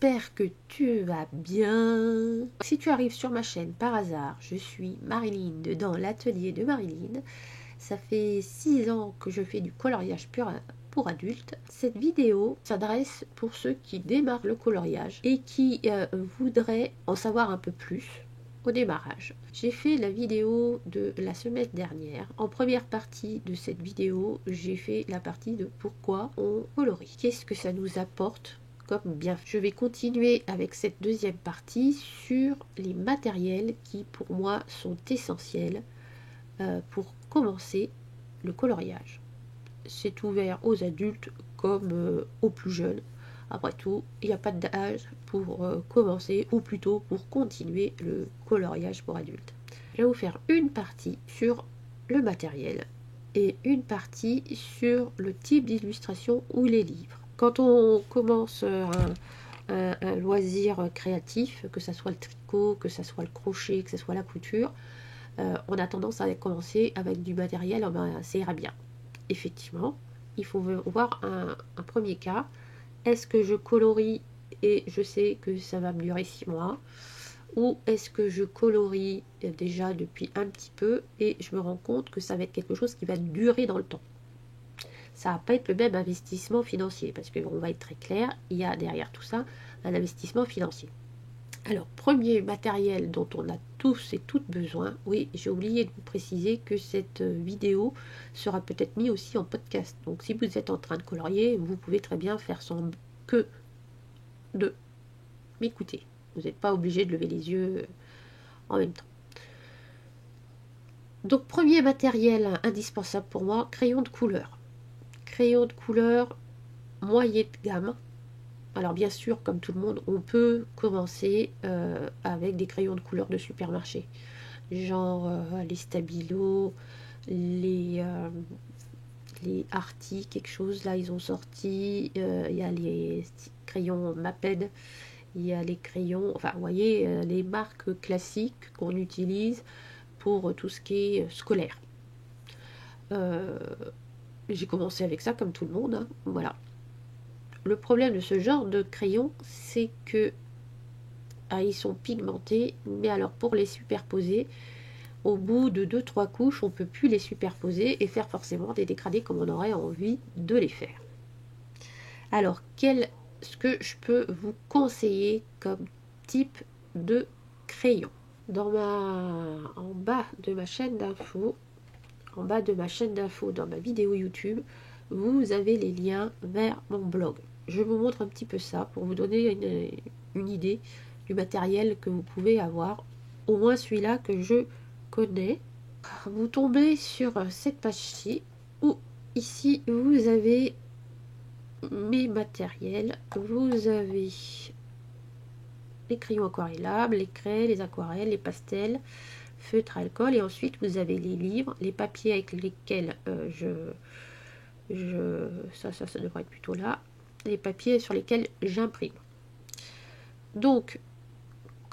j'espère que tu vas bien. Si tu arrives sur ma chaîne par hasard, je suis Marilyn dans l'atelier de Marilyn. Ça fait 6 ans que je fais du coloriage pour adultes. Cette vidéo s'adresse pour ceux qui démarrent le coloriage et qui voudraient en savoir un peu plus au démarrage. J'ai fait la vidéo de la semaine dernière. En première partie de cette vidéo, j'ai fait la partie de pourquoi on colorie. Qu'est-ce que ça nous apporte comme bien. Je vais continuer avec cette deuxième partie sur les matériels qui pour moi sont essentiels pour commencer le coloriage. C'est ouvert aux adultes comme aux plus jeunes. Après tout, il n'y a pas d'âge pour commencer ou plutôt pour continuer le coloriage pour adultes. Je vais vous faire une partie sur le matériel et une partie sur le type d'illustration ou les livres. Quand on commence un loisir créatif, que ce soit le tricot, que ce soit le crochet, que ce soit la couture, on a tendance à commencer avec du matériel, ça ira bien. Effectivement, il faut voir un premier cas. Est-ce que je colorie et je sais que ça va me durer 6 mois? Ou est-ce que je colorie déjà depuis un petit peu et je me rends compte que ça va être quelque chose qui va durer dans le temps? Ça va pas être le même investissement financier, parce qu'on va être très clair, il y a derrière tout ça un investissement financier. Alors, premier matériel dont on a tous et toutes besoin, oui, j'ai oublié de vous préciser que cette vidéo sera peut-être mise aussi en podcast. Donc, si vous êtes en train de colorier, vous pouvez très bien faire sans que de m'écouter. Vous n'êtes pas obligé de lever les yeux en même temps. Donc, premier matériel indispensable pour moi, crayon de couleur. Crayon de couleur moyen de gamme. Alors bien sûr, comme tout le monde, on peut commencer avec des crayons de couleur de supermarché. Genre les Stabilo, les Arty, quelque chose, là ils ont sorti. Il y a les crayons Maped, il y a les crayons, enfin vous voyez, les marques classiques qu'on utilise pour tout ce qui est scolaire. J'ai commencé avec ça comme tout le monde, hein, voilà. Le problème de ce genre de crayon, c'est que ils sont pigmentés, mais alors pour les superposer, au bout de 2-3 couches, on ne peut plus les superposer et faire forcément des dégradés comme on aurait envie de les faire. Alors, ce que je peux vous conseiller comme type de crayon? En bas de ma chaîne d'infos, dans ma vidéo YouTube, vous avez les liens vers mon blog. Je vous montre un petit peu ça pour vous donner une idée du matériel que vous pouvez avoir, au moins celui-là que je connais. Vous tombez sur cette page-ci où ici vous avez mes matériels. Vous avez les crayons aquarellables, les craies, les aquarelles, les pastels, feutres à alcool, et ensuite vous avez les livres, les papiers avec lesquels ça devrait être plutôt là, les papiers sur lesquels j'imprime. Donc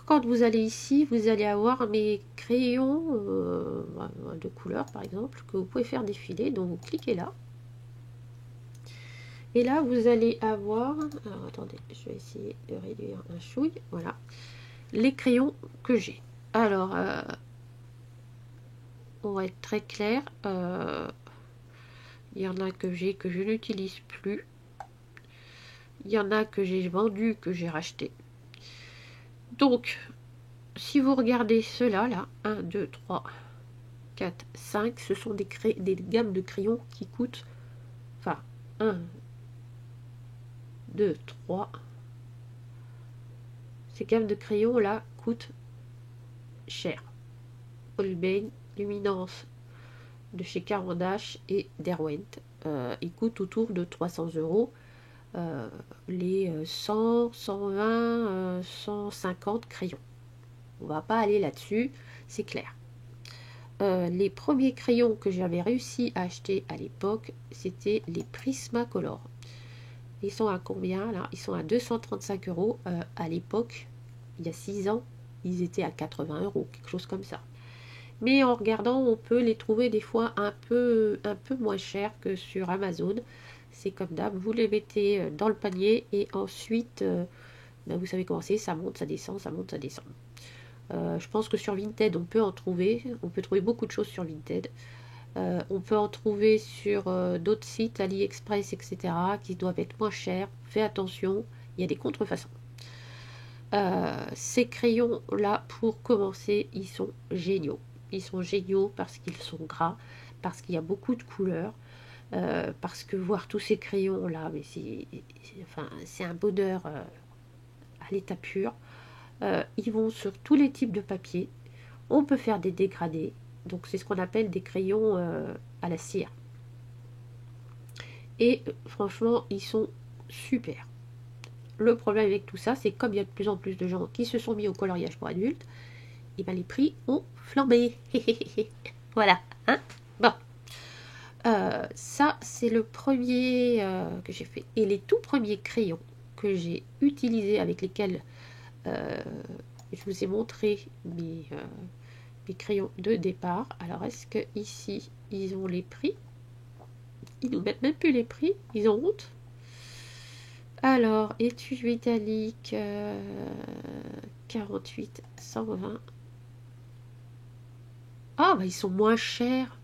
quand vous allez ici, vous allez avoir mes crayons de couleur par exemple, que vous pouvez faire défiler. Donc vous cliquez là, et là vous allez avoir, alors attendez, je vais essayer de réduire un chouille, voilà, les crayons que j'ai. Alors on va être très clair, il y en a que j'ai que je n'utilise plus, il y en a que j'ai vendu, que j'ai racheté. Donc si vous regardez ceux-là, là, 1, 2, 3, 4, 5, ce sont des gammes de crayons qui coûtent, enfin, 1, 2, 3, ces gammes de crayons là coûtent cher. Holbein, Luminance de chez Caran d'Ache et Derwent, ils coûtent autour de 300 €. Les 100, 120, 150 crayons. On va pas aller là-dessus, c'est clair. Les premiers crayons que j'avais réussi à acheter à l'époque, c'était les Prismacolor. Ils sont à combien là? Ils sont à 235 €. À l'époque, il y a 6 ans, ils étaient à 80 €, quelque chose comme ça. Mais en regardant, on peut les trouver des fois un peu moins chers que sur Amazon. C'est comme d'hab, vous les mettez dans le panier et ensuite Ben, vous savez comment c'est, ça monte, ça descend, ça monte, ça descend. Je pense que sur Vinted, on peut en trouver. On peut trouver beaucoup de choses sur Vinted. On peut en trouver sur d'autres sites, AliExpress, etc., qui doivent être moins chers. Faites attention, il y a des contrefaçons. Ces crayons-là, pour commencer, ils sont géniaux. Ils sont géniaux parce qu'ils sont gras, parce qu'il y a beaucoup de couleurs, parce que voir tous ces crayons-là, mais c'est un bonheur à l'état pur. Ils vont sur tous les types de papier. On peut faire des dégradés. Donc c'est ce qu'on appelle des crayons à la cire. Et franchement, ils sont super. Le problème avec tout ça, c'est comme il y a de plus en plus de gens qui se sont mis au coloriage pour adultes, et ben les prix ont flambé. Voilà. Hein, bon. Ça, c'est le premier que j'ai fait. Et les tout premiers crayons que j'ai utilisés, avec lesquels je vous ai montré mes crayons de départ. Alors, est-ce que ici, ils ont les prix? Ils nous mettent même plus les prix. Ils ont honte. Alors, étui italique 48, 120. Ah, bah ils sont moins chers.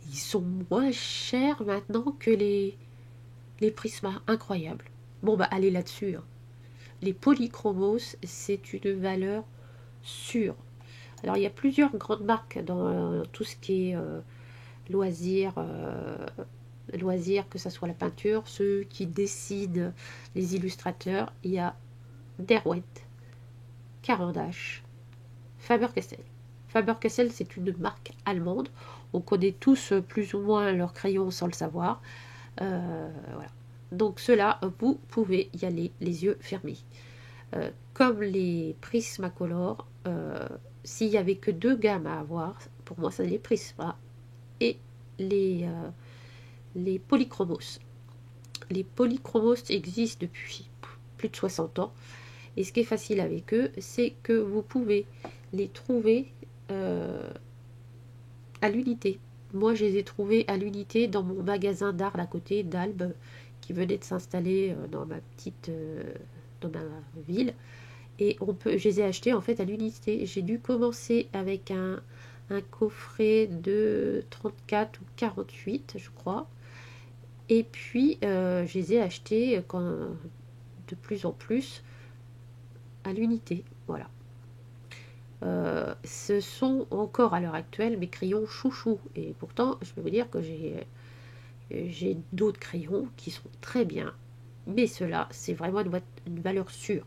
Ils sont moins chers maintenant que les Prisma. Incroyable. Bon, bah allez là-dessus. Hein. Les polychromos, c'est une valeur sûre. Alors, il y a plusieurs grandes marques dans tout ce qui est loisirs, que ce soit la peinture, ceux qui dessinent, les illustrateurs. Il y a Derwent, Caran d'Ache, Faber-Castell. Faber-Castell, c'est une marque allemande. On connaît tous plus ou moins leurs crayons sans le savoir. Voilà. Donc ceux-là, vous pouvez y aller les yeux fermés. Comme les Prismacolor, s'il n'y avait que deux gammes à avoir, pour moi, c'est les Prisma et les polychromos. Les polychromos existent depuis plus de 60 ans. Et ce qui est facile avec eux, c'est que vous pouvez les trouver à l'unité. Moi, je les ai trouvés à l'unité dans mon magasin d'art d'à côté d'Albe, qui venait de s'installer dans dans ma ville. Et je les ai achetés en fait à l'unité. J'ai dû commencer avec un coffret de 34 ou 48, je crois. Et puis, je les ai achetés de plus en plus à l'unité. Voilà. Ce sont encore à l'heure actuelle mes crayons chouchou. Et pourtant, je peux vous dire que j'ai d'autres crayons qui sont très bien. Mais ceux-là, c'est vraiment une valeur sûre.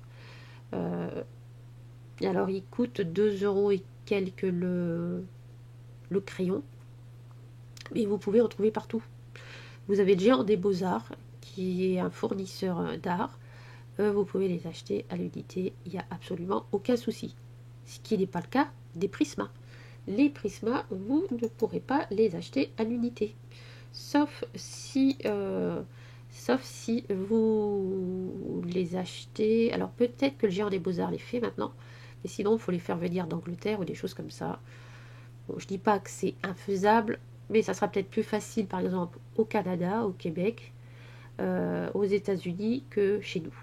Alors, il coûte 2 € et quelques le crayon. Mais vous pouvez en trouver partout. Vous avez le Géant des Beaux-Arts, qui est un fournisseur d'art. Vous pouvez les acheter à l'unité. Il n'y a absolument aucun souci. Ce qui n'est pas le cas des Prisma. Les Prisma, vous ne pourrez pas les acheter à l'unité. Sauf si vous les achetez. Alors peut-être que le Géant des Beaux-Arts les fait maintenant. Mais sinon, il faut les faire venir d'Angleterre ou des choses comme ça. Bon, je ne dis pas que c'est infaisable, mais ça sera peut-être plus facile, par exemple, au Canada, au Québec, aux États-Unis que chez nous.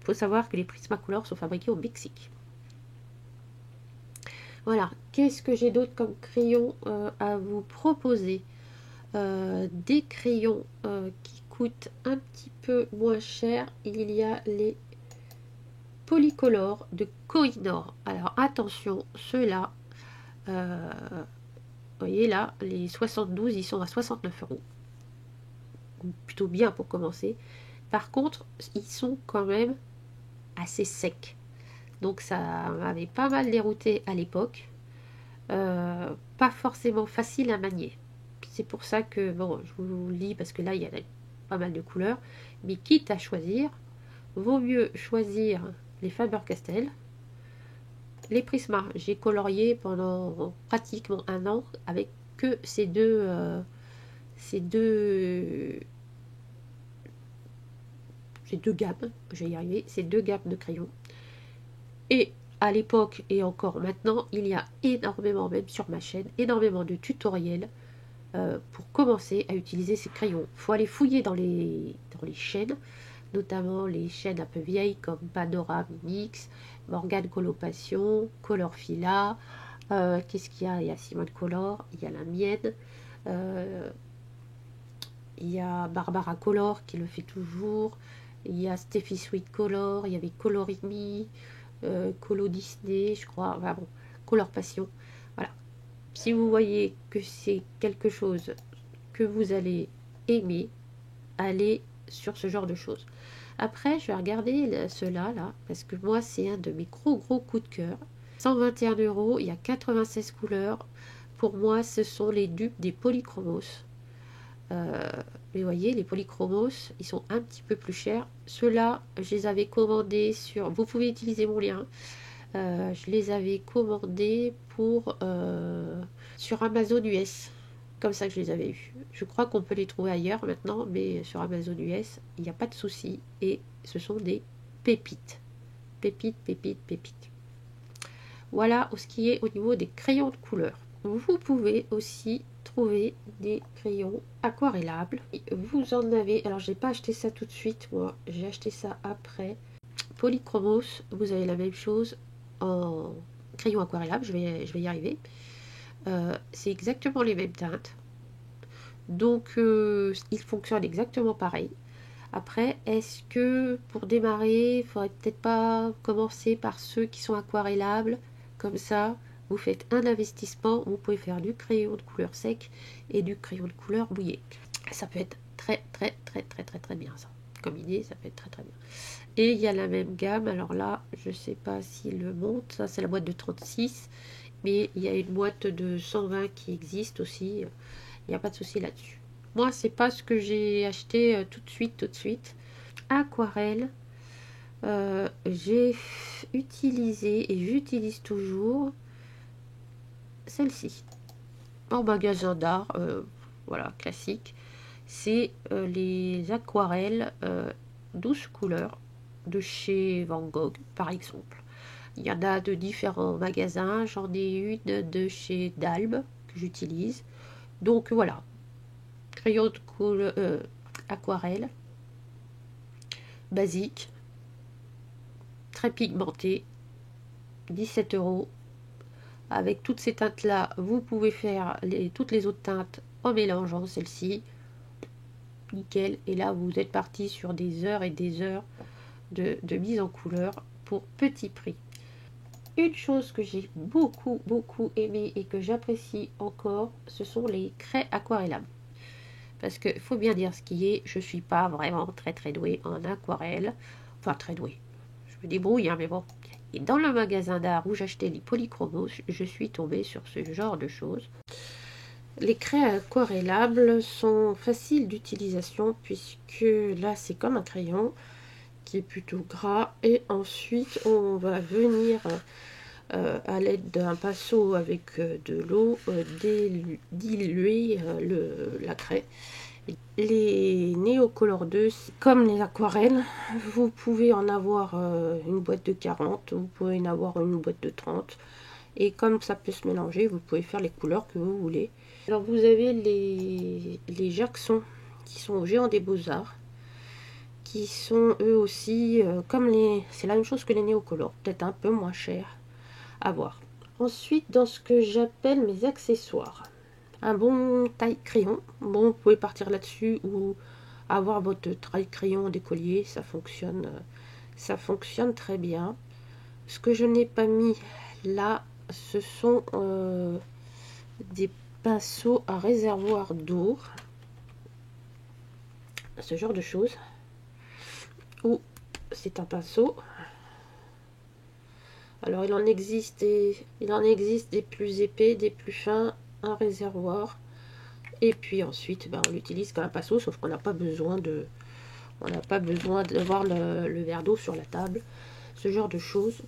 Il faut savoir que les Prismacolor sont fabriqués au Mexique. Voilà. Qu'est-ce que j'ai d'autre comme crayon à vous proposer? Des crayons qui coûtent un petit peu moins cher. Il y a les Polycolor de Kohinoor. Alors attention, ceux-là, vous voyez là, les 72, ils sont à 69 €. Plutôt bien pour commencer. Par contre, ils sont quand même assez secs. Donc ça m'avait pas mal dérouté à l'époque. Pas forcément facile à manier. C'est pour ça que, bon, je vous le lis parce que là, il y a pas mal de couleurs. Mais quitte à choisir, vaut mieux choisir les Faber-Castell. Les Prisma, j'ai colorié pendant pratiquement 1 an avec que ces deux gammes, je vais y arriver, ces deux gammes de crayons. Et à l'époque et encore maintenant, il y a énormément, même sur ma chaîne, énormément de tutoriels pour commencer à utiliser ces crayons. Il faut aller fouiller dans les chaînes, notamment les chaînes un peu vieilles comme Pandora Mix, Morgane Coloration, Colorfila. Qu'est-ce qu'il y a? Il y a Simone Color, il y a la mienne, il y a Barbara Color qui le fait toujours, il y a Steffi Sweet Color, il y avait Coloring Me, Colo Disney, je crois, enfin bon, Color Passion. Voilà. Si vous voyez que c'est quelque chose que vous allez aimer, allez sur ce genre de choses. Après, je vais regarder ceux-là, là, parce que moi, c'est un de mes gros coups de cœur. 121 €, il y a 96 couleurs. Pour moi, ce sont les dupes des Polychromos. Mais vous voyez, les Polychromos, ils sont un petit peu plus chers. Ceux-là, je les avais commandés sur... Vous pouvez utiliser mon lien. Je les avais commandés sur Amazon US. Comme ça que je les avais eus. Je crois qu'on peut les trouver ailleurs maintenant, mais sur Amazon US, il n'y a pas de souci. Et ce sont des pépites. Pépites, pépites, pépites. Voilà ce qui est au niveau des crayons de couleur. Vous pouvez aussi trouver des crayons aquarellables. Vous en avez, alors j'ai pas acheté ça tout de suite, moi, j'ai acheté ça après. Polychromos, vous avez la même chose en crayon aquarellable, je vais y arriver. C'est exactement les mêmes teintes. Donc, ils fonctionnent exactement pareil. Après, est-ce que pour démarrer, il faudrait peut-être pas commencer par ceux qui sont aquarellables? Comme ça, vous faites un investissement, vous pouvez faire du crayon de couleur sec et du crayon de couleur mouillé. Ça peut être très bien ça. Comme idée, ça peut être très bien. Et il y a la même gamme, alors là, je sais pas s'il le monte, ça c'est la boîte de 36, mais il y a une boîte de 120 qui existe aussi, il n'y a pas de souci là-dessus. Moi, c'est pas ce que j'ai acheté tout de suite. Aquarelle, j'ai utilisé et j'utilise toujours celle-ci. En magasin d'art, voilà, classique. C'est les aquarelles 12 couleurs de chez Van Gogh, par exemple. Il y en a de différents magasins. J'en ai une de chez Dalbe que j'utilise. Donc voilà, crayon de couleur aquarelle, basique, très pigmenté, 17 €. Avec toutes ces teintes-là, vous pouvez faire toutes les autres teintes en mélangeant celle-ci. Nickel. Et là, vous êtes parti sur des heures et des heures de mise en couleur pour petit prix. Une chose que j'ai beaucoup aimé et que j'apprécie encore, ce sont les craies aquarellables. Parce qu'il faut bien dire ce qui est, je suis pas vraiment très douée en aquarelle. Enfin, très douée. Je me débrouille, hein, mais bon. Et dans le magasin d'art où j'achetais les polychromos, je suis tombée sur ce genre de choses. Les craies aquarellables sont faciles d'utilisation puisque là, c'est comme un crayon qui est plutôt gras. Et ensuite, on va venir... à l'aide d'un pinceau avec de l'eau, diluer la craie. Les Neocolor 2, comme les aquarelles, vous pouvez en avoir une boîte de 40, vous pouvez en avoir une boîte de 30. Et comme ça peut se mélanger, vous pouvez faire les couleurs que vous voulez. Alors vous avez les Jackson qui sont au Géant des Beaux-Arts, qui sont eux aussi c'est la même chose que les Neocolor, peut-être un peu moins cher. À voir. Ensuite, dans ce que j'appelle mes accessoires, un bon taille crayon. Bon, vous pouvez partir là-dessus ou avoir votre taille crayon d'écolier, ça fonctionne très bien. Ce que je n'ai pas mis là, ce sont des pinceaux à réservoir d'eau, ce genre de choses. Ou c'est un pinceau. Alors il en existe des plus épais, des plus fins, un réservoir. Et puis ensuite, on l'utilise comme un pinceau, sauf qu'on n'a pas besoin d'avoir le verre d'eau sur la table, ce genre de choses.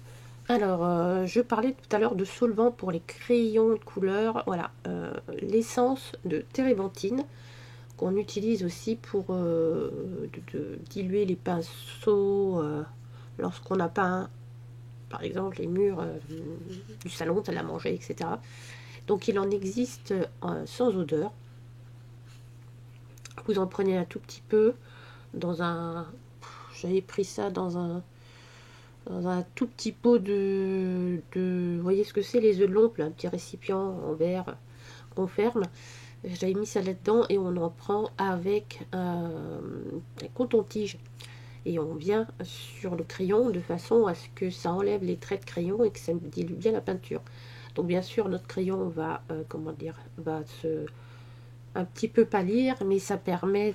Alors, je parlais tout à l'heure de solvant pour les crayons de couleur. Voilà, l'essence de térébenthine qu'on utilise aussi pour diluer les pinceaux lorsqu'on a peint, par exemple, les murs du salon, salle à manger, etc. Donc, il en existe sans odeur. Vous en prenez un tout petit peu dans un, je j'avais pris ça dans un tout petit pot vous voyez ce que c'est, les œufs de l'oncle, un petit récipient en verre qu'on ferme. J'avais mis ça là-dedans et on en prend avec un coton-tige. Et on vient sur le crayon de façon à ce que ça enlève les traits de crayon et que ça dilue bien la peinture. Donc bien sûr notre crayon va, comment dire, va se un petit peu pâlir, mais ça permet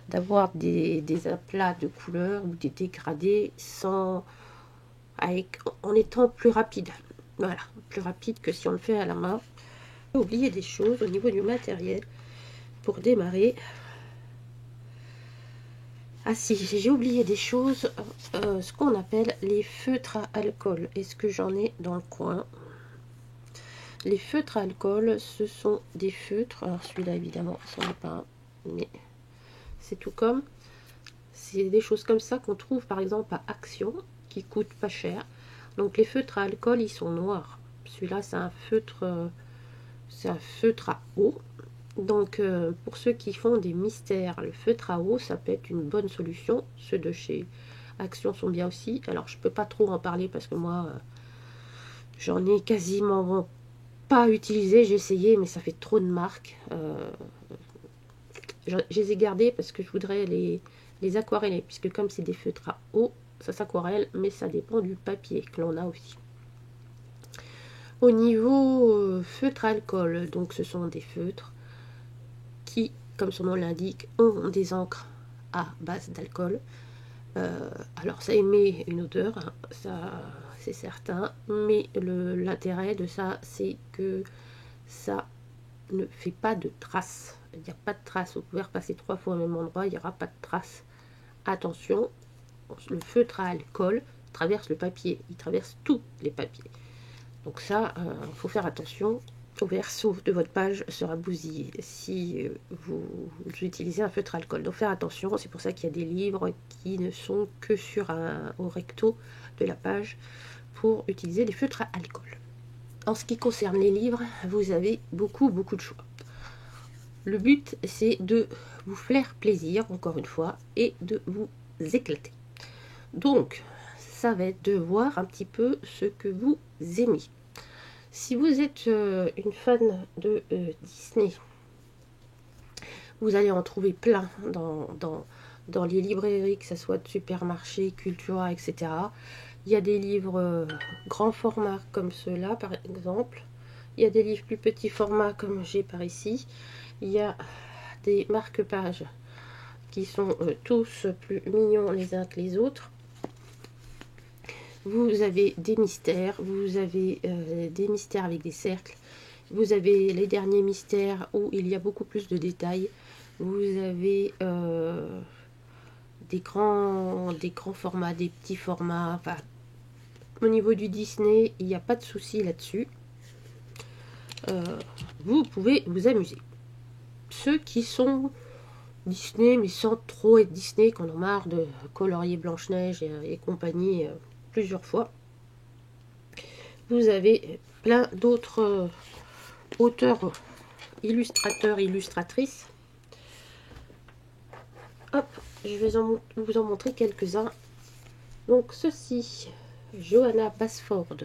d'avoir des aplats de couleurs ou des dégradés en étant plus rapide. Voilà, plus rapide que si on le fait à la main. J'ai oublié des choses au niveau du matériel pour démarrer. Ah si, j'ai oublié des choses, ce qu'on appelle les feutres à alcool. Est-ce que j'en ai dans le coin? Les feutres à alcool, ce sont des feutres. Alors celui-là, évidemment, ce n'est pas un, mais c'est tout comme. C'est des choses comme ça qu'on trouve par exemple à Action, qui coûtent pas cher. Donc les feutres à alcool, ils sont noirs. Celui-là, c'est un feutre à eau. Donc, pour ceux qui font des mystères, le feutre à eau, ça peut être une bonne solution. Ceux de chez Action sont bien aussi. Alors, je peux pas trop en parler parce que moi, j'en ai quasiment pas utilisé. J'ai essayé, mais ça fait trop de marques. Je les ai gardés parce que je voudrais les aquareller, puisque comme c'est des feutres à eau, ça s'aquarelle, mais ça dépend du papier que l'on a aussi. Au niveau feutre à alcool, donc ce sont des feutres qui, comme son nom l'indique, ont des encres à base d'alcool. Alors ça émet une odeur, hein, ça c'est certain, mais l'intérêt de ça, c'est que ça ne fait pas de traces. Il n'y a pas de traces. Vous pouvez repasser 3 fois au même endroit, il n'y aura pas de traces. Attention, le feutre à alcool traverse le papier, il traverse tous les papiers. Donc ça, il faut faire attention. Au verso de votre page sera bousillé si vous utilisez un feutre à alcool. Donc faire attention, c'est pour ça qu'il y a des livres qui ne sont que au recto de la page pour utiliser les feutres à alcool. En ce qui concerne les livres, vous avez beaucoup de choix. Le but, c'est de vous faire plaisir, encore une fois, et de vous éclater. Donc, ça va être de voir un petit peu ce que vous aimez. Si vous êtes une fan de Disney, vous allez en trouver plein dans les librairies, que ce soit de supermarché, Cultura, etc. Il y a des livres grand format comme ceux-là, par exemple. Il y a des livres plus petits format comme j'ai par ici. Il y a des marque-pages qui sont tous plus mignons les uns que les autres. Vous avez des mystères, vous avez des mystères avec des cercles, vous avez les derniers mystères où il y a beaucoup plus de détails, vous avez des grands formats, des petits formats, enfin, au niveau du Disney, il n'y a pas de souci là-dessus. Vous pouvez vous amuser. Ceux qui sont Disney, mais sans trop être Disney, qu'on a marre de colorier Blanche-Neige et compagnie, plusieurs fois. Vous avez plein d'autres auteurs, illustrateurs, illustratrices. Hop, je vais vous en montrer quelques-uns. Donc ceci, Johanna Basford.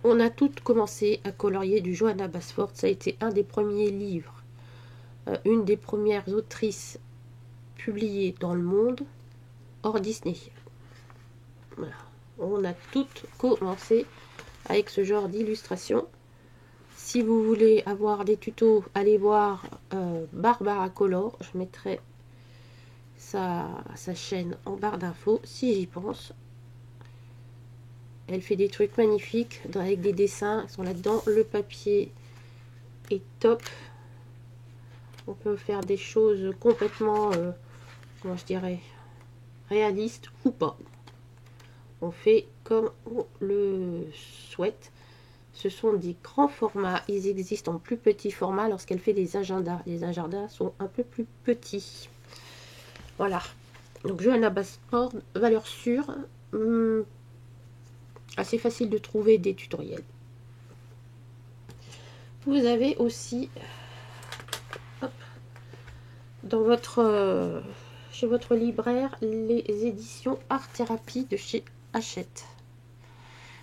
On a toutes commencé à colorier du Johanna Basford. Ça a été un des premiers livres, une des premières autrices publiées dans le monde hors Disney. Voilà. On a toutes commencé avec ce genre d'illustration. Si vous voulez avoir des tutos, allez voir Barbara Color. Je mettrai sa chaîne en barre d'infos si j'y pense. Elle fait des trucs magnifiques avec des dessins qui sont là-dedans. Le papier est top. On peut faire des choses complètement, comment je dirais, réalistes ou pas. On fait comme on le souhaite. Ce sont des grands formats. Ils existent en plus petit format lorsqu'elle fait des agendas. Les agendas sont un peu plus petits. Voilà. Donc Johanna Basford, valeur sûre. Assez facile de trouver des tutoriels. Vous avez aussi, hop, dans votre chez votre libraire les éditions Art Thérapie de chez Hachette.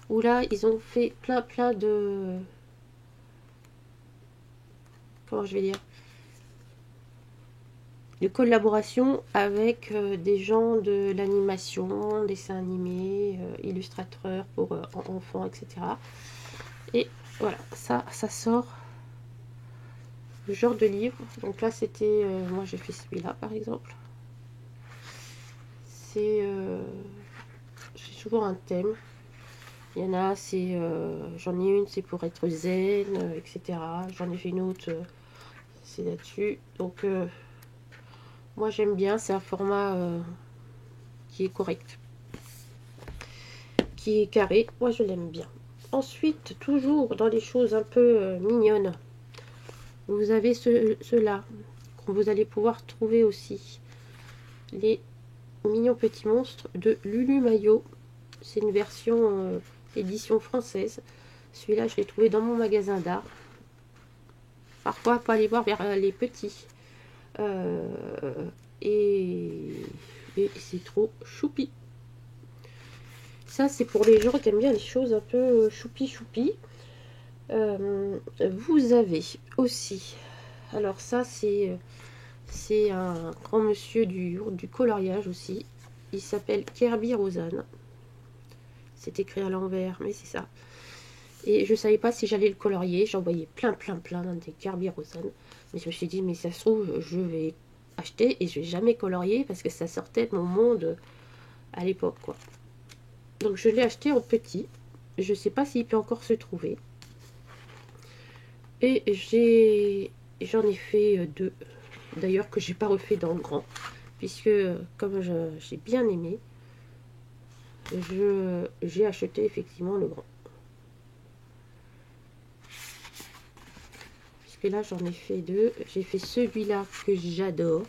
Où là, ils ont fait plein de... Comment je vais dire, de collaboration avec des gens de l'animation, dessins animés, illustrateurs pour enfants, etc. Et voilà, ça sort le genre de livre. Donc là, c'était... moi, j'ai fait celui-là, par exemple. C'est toujours un thème. Il y en a, c'est... j'en ai une, c'est pour être zen, etc. J'en ai fait une autre, c'est là-dessus. Donc... moi j'aime bien, c'est un format qui est correct, qui est carré, moi je l'aime bien. Ensuite, toujours dans les choses un peu mignonnes, vous avez ceux-là, que vous allez pouvoir trouver aussi. Les mignons petits monstres de Lulu Maillot. C'est une version édition française. Celui-là, je l'ai trouvé dans mon magasin d'art. Parfois, il faut aller voir vers les petits. Et c'est trop choupi. Ça, c'est pour les gens qui aiment bien les choses un peu choupi. Vous avez aussi, alors ça, c'est un grand monsieur du coloriage aussi. Il s'appelle Kirby Rosanne. C'est écrit à l'envers, mais c'est ça. Et je savais pas si j'allais le colorier. J'en voyais plein des Kirby Rosanne. Mais je me suis dit, mais ça se trouve, je vais acheter et je vais jamais colorier parce que ça sortait de mon monde à l'époque, quoi. Donc je l'ai acheté en petit. Je sais pas s'il peut encore se trouver. Et j'en ai fait deux. D'ailleurs que j'ai pas refait dans le grand. Puisque comme j'ai bien aimé, j'ai acheté effectivement le grand. Puisque là j'en ai fait deux. J'ai fait celui-là que j'adore.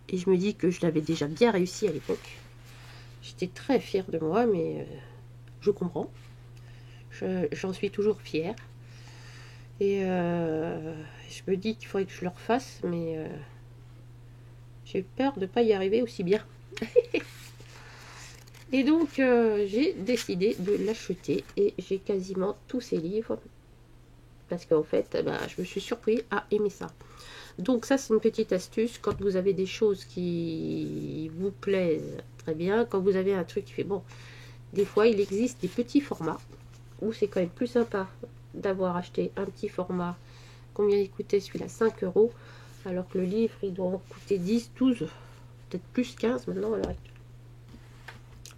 Et je me dis que je l'avais déjà bien réussi à l'époque. J'étais très fière de moi, mais je comprends. J'en suis toujours fière. Et je me dis qu'il faudrait que je le refasse, mais j'ai peur de ne pas y arriver aussi bien. Et donc, j'ai décidé de l'acheter et j'ai quasiment tous ces livres. Parce qu'en fait, je me suis surpris à aimer ça. Donc ça, c'est une petite astuce. Quand vous avez des choses qui vous plaisent très bien, quand vous avez un truc qui fait bon, des fois, il existe des petits formats où c'est quand même plus sympa d'avoir acheté un petit format. Combien il coûtait celui-là? 5 €. Alors que le livre, il doit en coûter 10, 12, peut-être plus 15 maintenant à l'heure actuelle.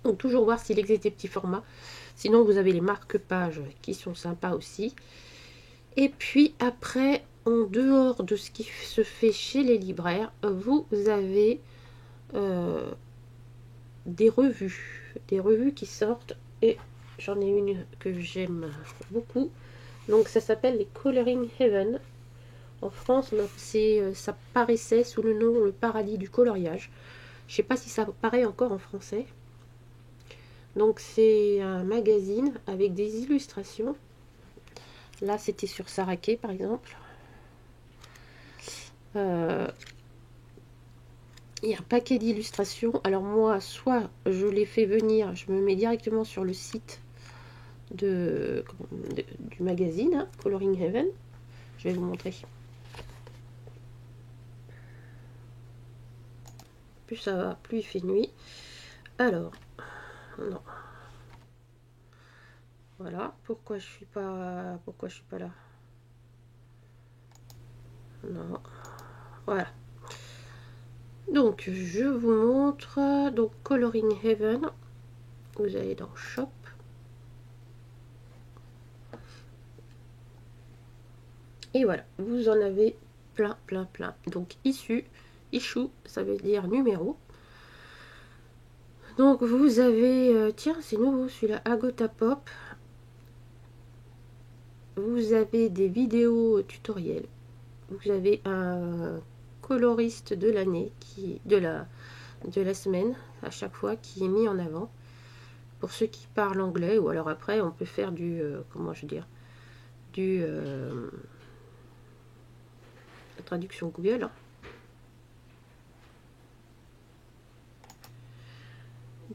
Donc toujours voir s'il existe des petits formats. Sinon, vous avez les marque-pages qui sont sympas aussi. Et puis après, en dehors de ce qui se fait chez les libraires, vous avez des revues qui sortent. Et j'en ai une que j'aime beaucoup. Donc ça s'appelle les Coloring Heaven. En France, ça paraissait sous le nom Le Paradis du coloriage. Je ne sais pas si ça paraît encore en français. Donc c'est un magazine avec des illustrations. Là, c'était sur Saraké, par exemple. Il y a un paquet d'illustrations. Alors moi, soit je les fais venir, je me mets directement sur le site du magazine, hein, Coloring Heaven. Je vais vous montrer. Plus ça va, plus il fait nuit. Alors, non. Voilà, pourquoi je suis pas là? Non. Voilà. Donc, je vous montre. Donc, Coloring Heaven. Vous allez dans Shop. Et voilà, vous en avez plein. Donc, issue, ça veut dire numéro. Donc, vous avez... tiens, c'est nouveau celui-là, Agota Pop. Vous avez des vidéos tutoriels. Vous avez un coloriste de l'année, de la semaine, à chaque fois, qui est mis en avant. Pour ceux qui parlent anglais, ou alors après, on peut faire du... comment je veux dire, la traduction Google.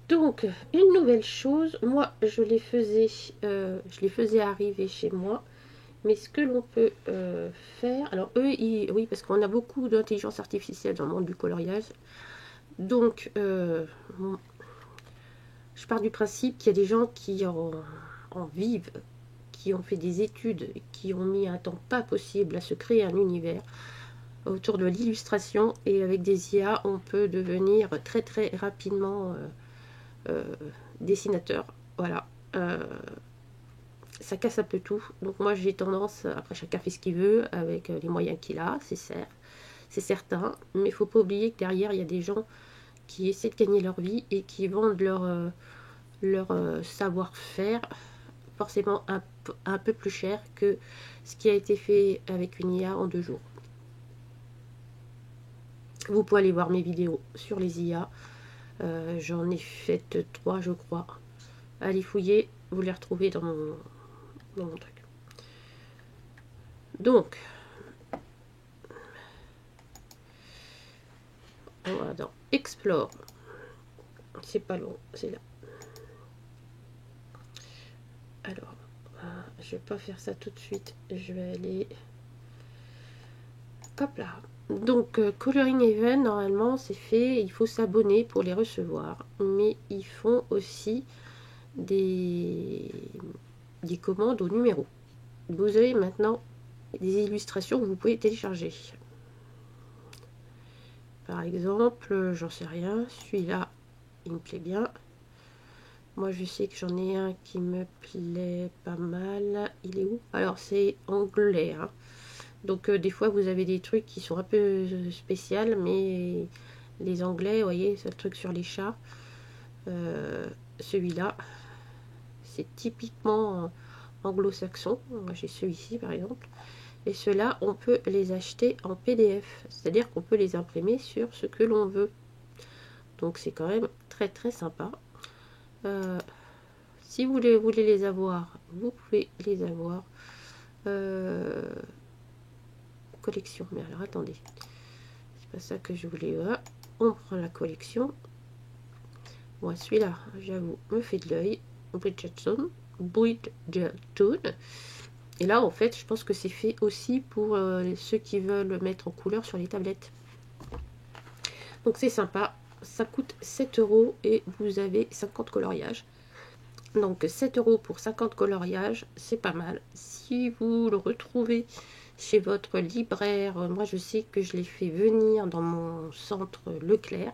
Donc, une nouvelle chose, moi je les faisais arriver chez moi, mais ce que l'on peut faire, alors eux, oui, parce qu'on a beaucoup d'intelligence artificielle dans le monde du coloriage, donc bon, je pars du principe qu'il y a des gens qui en vivent, qui ont fait des études, qui ont mis un temps pas possible à se créer un univers autour de l'illustration, et avec des IA, on peut devenir très très rapidement euh, dessinateur. Voilà. Ça casse un peu tout. Donc moi j'ai tendance, après chacun fait ce qu'il veut avec les moyens qu'il a, c'est certain, mais il faut pas oublier que derrière il y a des gens qui essaient de gagner leur vie et qui vendent leur savoir-faire forcément un peu plus cher que ce qui a été fait avec une IA en 2 jours. Vous pouvez aller voir mes vidéos sur les IA. J'en ai fait 3, je crois. Allez fouiller, vous les retrouvez dans mon truc. Donc, on va dans Explore. C'est pas long, c'est là. Alors, je vais pas faire ça tout de suite. Je vais aller... Hop là. Donc, Coloring Event, normalement, c'est fait. Il faut s'abonner pour les recevoir. Mais ils font aussi des commandes au numéro. Vous avez maintenant des illustrations que vous pouvez télécharger. Par exemple, j'en sais rien. Celui-là, il me plaît bien. Moi, je sais que j'en ai un qui me plaît pas mal. Il est où? Alors, c'est anglais, hein. Donc, des fois, vous avez des trucs qui sont un peu spéciaux, mais les anglais, vous voyez, c'est le truc sur les chats. Celui-là, c'est typiquement anglo-saxon. Moi, j'ai celui-ci, par exemple. Et ceux-là, on peut les acheter en PDF. C'est-à-dire qu'on peut les imprimer sur ce que l'on veut. Donc, c'est quand même très, très sympa. Si vous voulez les avoir, vous pouvez les avoir. Collection, mais alors attendez, c'est pas ça que je voulais. On prend la collection. Bon, celui-là, j'avoue, me fait de l'œil. Bridgerton. Et là, en fait, je pense que c'est fait aussi pour ceux qui veulent mettre en couleur sur les tablettes. Donc c'est sympa. Ça coûte 7 € et vous avez 50 coloriages. Donc 7 € pour 50 coloriages, c'est pas mal. Si vous le retrouvez chez votre libraire, moi je sais que je l'ai fait venir dans mon centre Leclerc.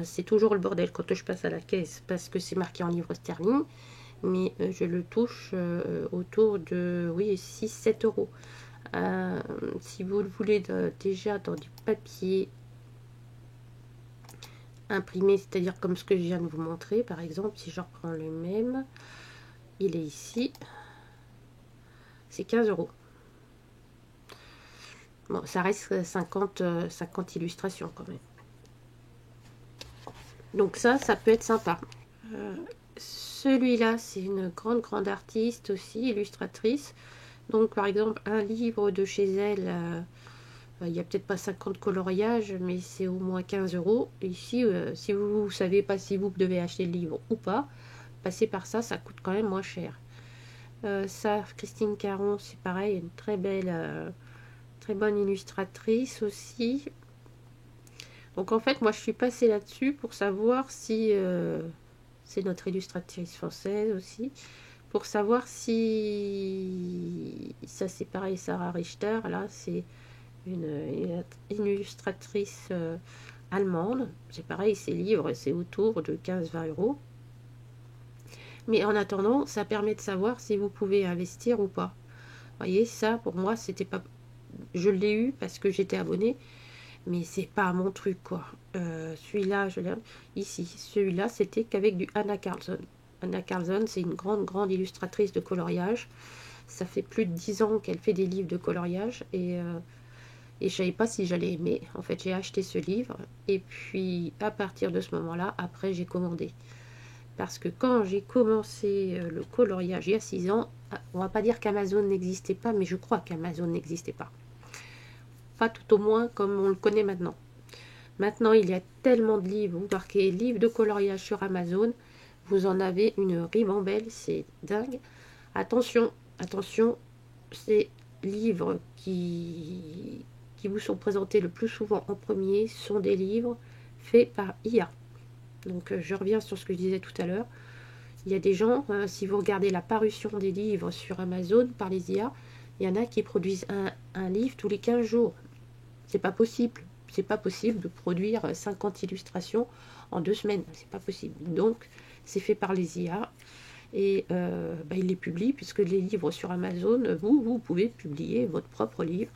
C'est toujours le bordel quand je passe à la caisse parce que c'est marqué en livres sterling. Mais je le touche autour de 6-7 €. Si vous le voulez déjà dans du papier imprimé, c'est-à-dire comme ce que je viens de vous montrer, par exemple, si je reprends le même, il est ici, c'est 15 €. Bon, ça reste 50 illustrations quand même. Donc ça peut être sympa. Celui-là, c'est une grande artiste aussi, illustratrice. Donc par exemple, un livre de chez elle, il n'y a peut-être pas 50 coloriages, mais c'est au moins 15 €. Ici, si vous ne savez pas si vous devez acheter le livre ou pas, passez par ça, ça coûte quand même moins cher. Ça, Christine Caron, c'est pareil, une très belle, très bonne illustratrice aussi. Donc en fait, moi je suis passée là-dessus pour savoir si... c'est notre illustratrice française aussi. Pour savoir si... Ça c'est pareil, Sarah Richter. Là, c'est une illustratrice allemande. C'est pareil, ses livres, c'est autour de 15-20 €. Mais en attendant, ça permet de savoir si vous pouvez investir ou pas. Vous voyez, ça, pour moi, c'était pas... Je l'ai eu parce que j'étais abonnée, mais c'est pas mon truc, quoi. Celui-là, je l'ai... Ici, celui-là, c'était qu'avec du Anna Carlson. Anna Carlson, c'est une grande illustratrice de coloriage. Ça fait plus de 10 ans qu'elle fait des livres de coloriage, et je savais pas si j'allais aimer. En fait, j'ai acheté ce livre, et puis, à partir de ce moment-là, après, j'ai commandé. Parce que quand j'ai commencé le coloriage il y a 6 ans, on va pas dire qu'Amazon n'existait pas, mais je crois qu'Amazon n'existait pas. Pas tout au moins comme on le connaît maintenant. Maintenant, il y a tellement de livres. Vous marquez livres de coloriage sur Amazon, vous en avez une ribambelle, c'est dingue. Attention, attention, ces livres qui vous sont présentés le plus souvent en premier sont des livres faits par IA. Donc je reviens sur ce que je disais tout à l'heure. Il y a des gens, si vous regardez la parution des livres sur Amazon par les IA, il y en a qui produisent un livre tous les 15 jours. C'est pas possible. C'est pas possible de produire 50 illustrations en 2 semaines. C'est pas possible. Donc, c'est fait par les IA. Et ils les publient, puisque les livres sur Amazon, vous pouvez publier votre propre livre.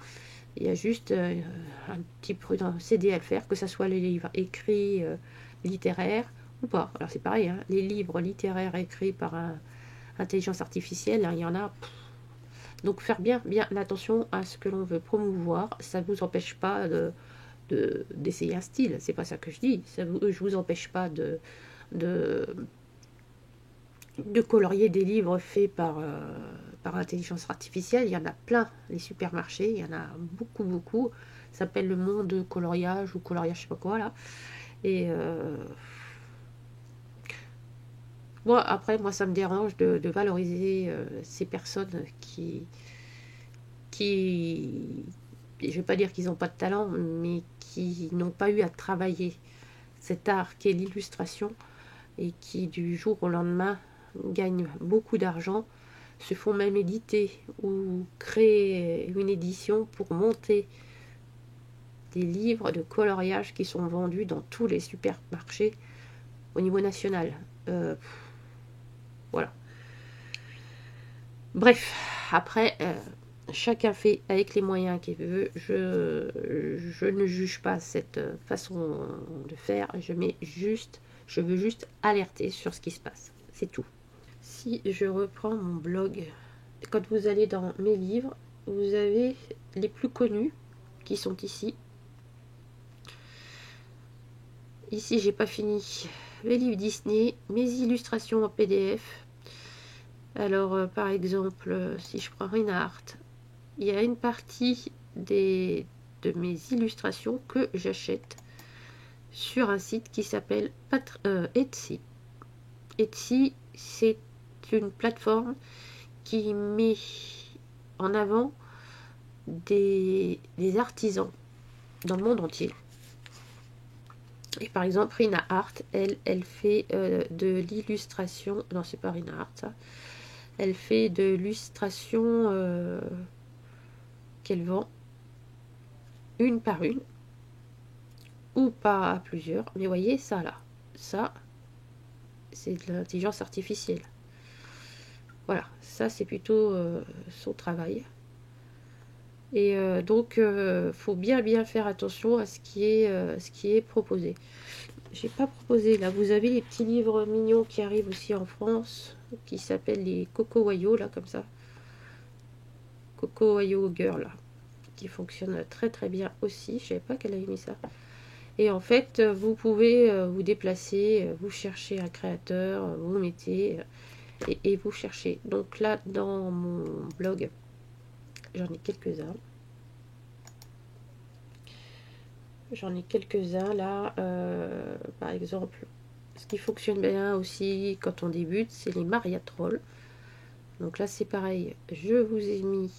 Il y a juste un petit CD à le faire, que ce soit les livres écrits, littéraires ou pas. Alors c'est pareil, hein, les livres littéraires écrits par intelligence artificielle, hein, il y en a. Donc faire bien attention à ce que l'on veut promouvoir. Ça ne vous empêche pas d'essayer un style, c'est pas ça que je dis. Je vous empêche pas de colorier des livres faits par intelligence artificielle. Il y en a plein, les supermarchés, il y en a beaucoup. Ça s'appelle le monde coloriage ou coloriage je sais pas quoi là. Et moi ça me dérange de valoriser ces personnes qui je vais pas dire qu'ils n'ont pas de talent, mais qui n'ont pas eu à travailler cet art qui est l'illustration et qui du jour au lendemain gagnent beaucoup d'argent, se font même éditer ou créer une édition pour monter des livres de coloriage qui sont vendus dans tous les supermarchés au niveau national. Voilà. Bref, après, chacun fait avec les moyens qu'il veut. Je ne juge pas cette façon de faire. Je veux juste alerter sur ce qui se passe. C'est tout. Si je reprends mon blog, quand vous allez dans mes livres, vous avez les plus connus qui sont ici. Ici, j'ai pas fini les livres Disney, mes illustrations en PDF. Alors, par exemple, si je prends Reinhardt, il y a une partie de mes illustrations que j'achète sur un site qui s'appelle Etsy. Etsy, c'est une plateforme qui met en avant des artisans dans le monde entier. Et par exemple, Rina Art, elle fait de l'illustration. Non, c'est pas Rina Art, ça. Elle fait de l'illustration qu'elle vend une par une, ou pas à plusieurs. Mais voyez, ça là, ça, c'est de l'intelligence artificielle. Voilà, ça c'est plutôt son travail. Et donc, faut bien faire attention à ce qui est proposé. J'ai pas proposé, là, vous avez les petits livres mignons qui arrivent aussi en France, qui s'appellent les Coco Wayo, là, comme ça. Coco Wayo Girl, là, qui fonctionne très bien aussi. Je savais pas qu'elle avait mis ça. Et en fait, vous pouvez vous déplacer, vous cherchez un créateur, vous mettez et vous cherchez. Donc là, dans mon blog, j'en ai quelques-uns. Là. Par exemple, ce qui fonctionne bien aussi quand on débute, c'est les Maria Trolls. Donc là, c'est pareil. Je vous ai mis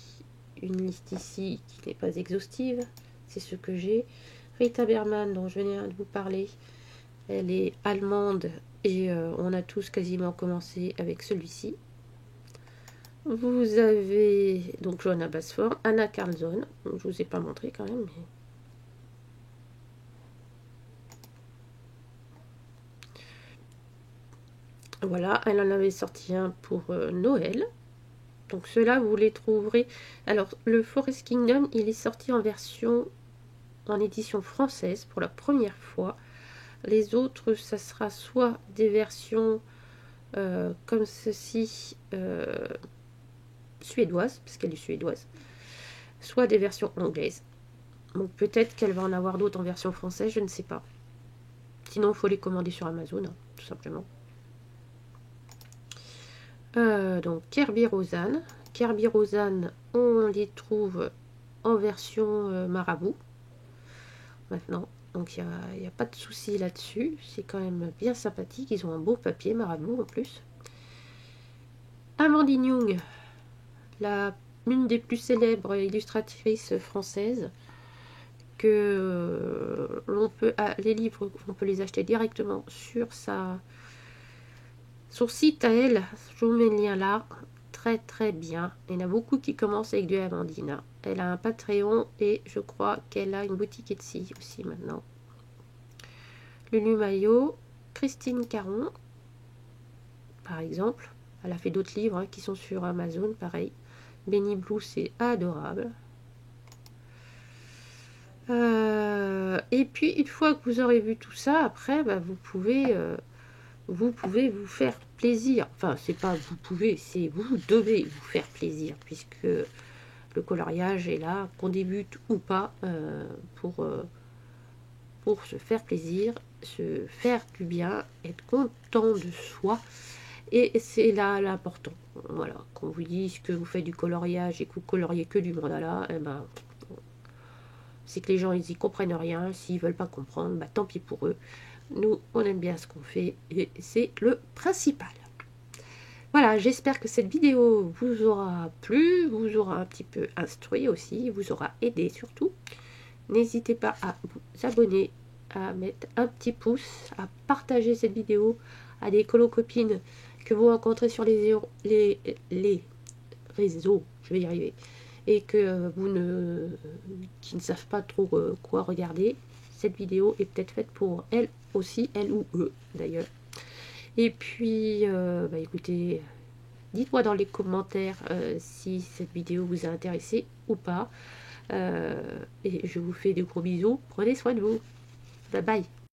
une liste ici qui n'est pas exhaustive. C'est ce que j'ai. Rita Berman, dont je viens de vous parler, elle est allemande et on a tous quasiment commencé avec celui-ci. Vous avez donc Johanna Basford, Anna Carlson, je vous ai pas montré quand même, mais voilà, elle en avait sorti un pour Noël. Donc ceux-là, vous les trouverez. Alors, le Forest Kingdom, il est sorti en version, en édition française pour la première fois. Les autres, ça sera soit des versions comme ceci, suédoise, parce qu'elle est suédoise, soit des versions anglaises. Donc peut-être qu'elle va en avoir d'autres en version française, je ne sais pas. Sinon, il faut les commander sur Amazon, hein, tout simplement. Donc Kirby Rosanne. Kirby Rosanne, on les trouve en version marabout. Maintenant, Donc il n'y a pas de souci là-dessus. C'est quand même bien sympathique. Ils ont un beau papier Marabout en plus. Amandine Young, une des plus célèbres illustratrices françaises, que les livres, on peut les acheter directement sur son site à elle. Je vous mets le lien là. Très très bien. Il y en a beaucoup qui commencent avec du Amandine. Elle a un Patreon et je crois qu'elle a une boutique Etsy aussi maintenant. Lulu Maillot, Christine Caron, par exemple. Elle a fait d'autres livres hein, qui sont sur Amazon, pareil. Benny Blue, c'est adorable. Et puis, une fois que vous aurez vu tout ça, après, bah, vous pouvez vous faire plaisir. Enfin, c'est pas vous pouvez, c'est vous devez vous faire plaisir, puisque le coloriage est là, qu'on débute ou pas, pour se faire plaisir, se faire du bien, être content de soi. Et c'est là l'important. Voilà, qu'on vous dise que vous faites du coloriage et que vous coloriez que du mandala, eh ben, c'est que les gens ils y comprennent rien. S'ils veulent pas comprendre, bah, tant pis pour eux. Nous, on aime bien ce qu'on fait et c'est le principal. Voilà, j'espère que cette vidéo vous aura plu, vous aura un petit peu instruit aussi, vous aura aidé surtout. N'hésitez pas à vous abonner, à mettre un petit pouce, à partager cette vidéo à des copines que vous rencontrez sur les réseaux, je vais y arriver, et que qui ne savent pas trop quoi regarder. Cette vidéo est peut-être faite pour elles aussi, elles ou eux d'ailleurs. Et puis, bah écoutez, dites-moi dans les commentaires si cette vidéo vous a intéressé ou pas. Et je vous fais de gros bisous. Prenez soin de vous. Bye bye.